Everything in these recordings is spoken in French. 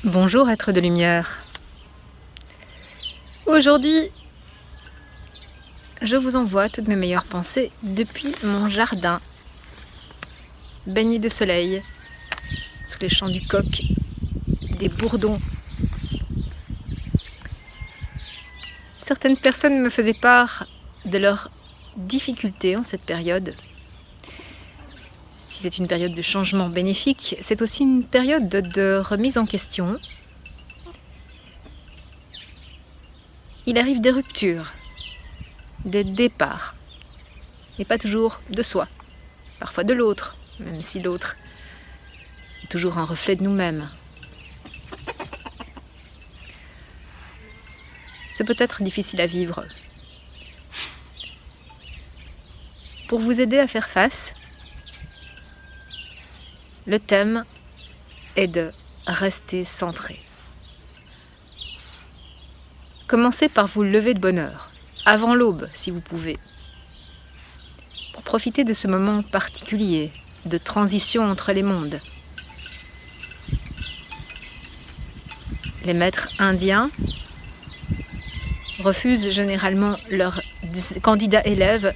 Bonjour être de lumière. Aujourd'hui, je vous envoie toutes mes meilleures pensées depuis mon jardin, baigné de soleil, sous les chants du coq, des bourdons. Certaines personnes me faisaient part de leurs difficultés en cette période. Si c'est une période de changement bénéfique, c'est aussi une période de remise en question. Il arrive des ruptures, des départs, et pas toujours de soi, parfois de l'autre, même si l'autre est toujours un reflet de nous-mêmes. C'est peut-être difficile à vivre. Pour vous aider à faire face, le thème est de rester centré. Commencez par vous lever de bonne heure, avant l'aube si vous pouvez, pour profiter de ce moment particulier de transition entre les mondes. Les maîtres indiens refusent généralement leurs candidats élèves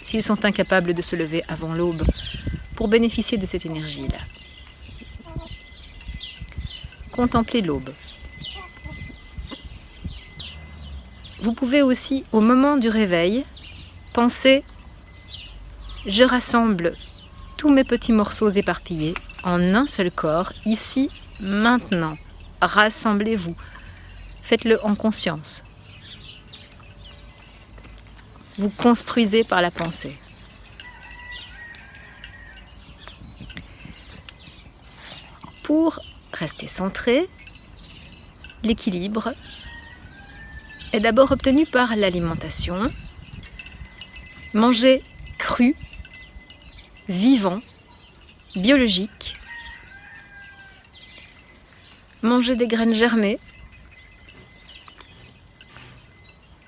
s'ils sont incapables de se lever avant l'aube pour bénéficier de cette énergie-là. Contemplez l'aube. Vous pouvez aussi, au moment du réveil, penser « Je rassemble tous mes petits morceaux éparpillés en un seul corps, ici, maintenant. Rassemblez-vous. Faites-le en conscience. Vous construisez par la pensée. Pour rester centré, l'équilibre est d'abord obtenu par l'alimentation. Manger cru, vivant, biologique. Manger des graines germées.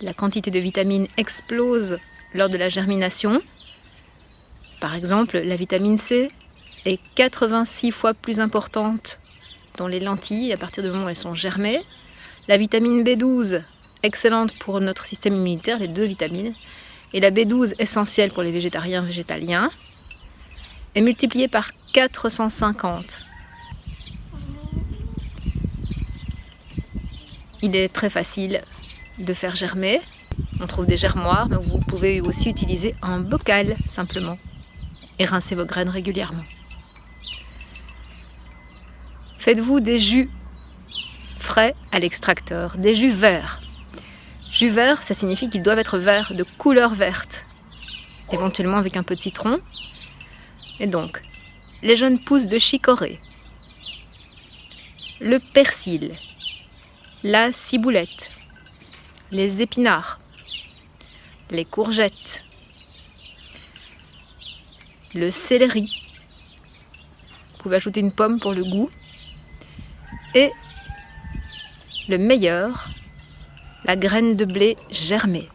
La quantité de vitamines explose lors de la germination. Par exemple, la vitamine C est 86 fois plus importante dans les lentilles à partir du moment où elles sont germées. La vitamine B12, excellente pour notre système immunitaire, les deux vitamines, et la B12 essentielle pour les végétariens végétaliens, est multipliée par 450. Il est très facile de faire germer. On trouve des germoirs, mais vous pouvez aussi utiliser un bocal simplement et rincer vos graines régulièrement. Faites-vous des jus frais à l'extracteur, des jus verts. Jus vert, ça signifie qu'ils doivent être verts, de couleur verte, éventuellement avec un peu de citron. Et donc, les jeunes pousses de chicorée, le persil, la ciboulette, les épinards, les courgettes, le céleri. Vous pouvez ajouter une pomme pour le goût. Et le meilleur, la graine de blé germée.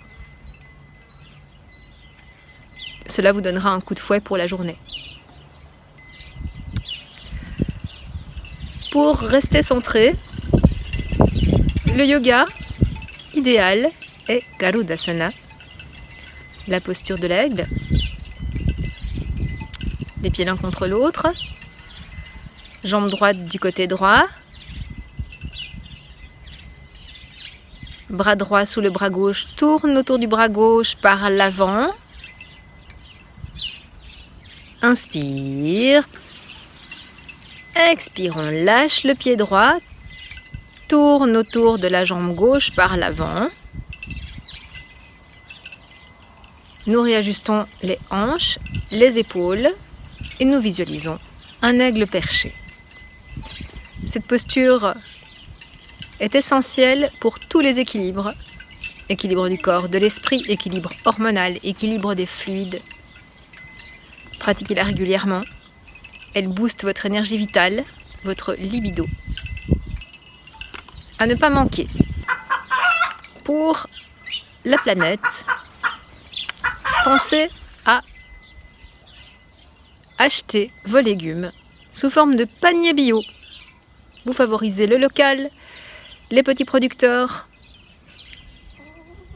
Cela vous donnera un coup de fouet pour la journée. Pour rester centré, le yoga idéal est Garudasana, la posture de l'aigle, les pieds l'un contre l'autre, jambe droite du côté droit, bras droit sous le bras gauche, tourne autour du bras gauche par l'avant. Inspire. Expire, on lâche le pied droit. Tourne autour de la jambe gauche par l'avant. Nous réajustons les hanches, les épaules et nous visualisons un aigle perché. Cette posture est essentielle pour tous les équilibres. Équilibre du corps, de l'esprit, équilibre hormonal, équilibre des fluides. Pratiquez-la régulièrement. Elle booste votre énergie vitale, votre libido. À ne pas manquer. Pour la planète, pensez à acheter vos légumes sous forme de panier bio. Vous favorisez le local, les petits producteurs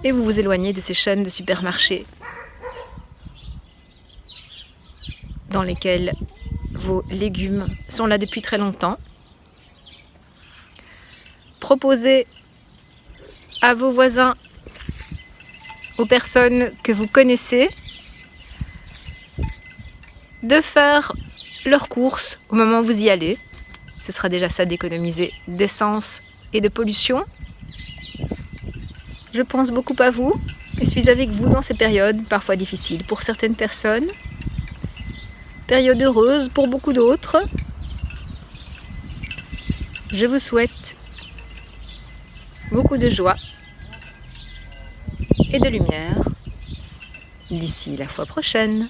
et vous vous éloignez de ces chaînes de supermarchés dans lesquelles vos légumes sont là depuis très longtemps. Proposez à vos voisins, aux personnes que vous connaissez, de faire leurs courses au moment où vous y allez. Ce sera déjà ça d'économiser d'essence et de pollution. Je pense beaucoup à vous et suis avec vous dans ces périodes parfois difficiles pour certaines personnes, période heureuse pour beaucoup d'autres. Je vous souhaite beaucoup de joie et de lumière d'ici la fois prochaine.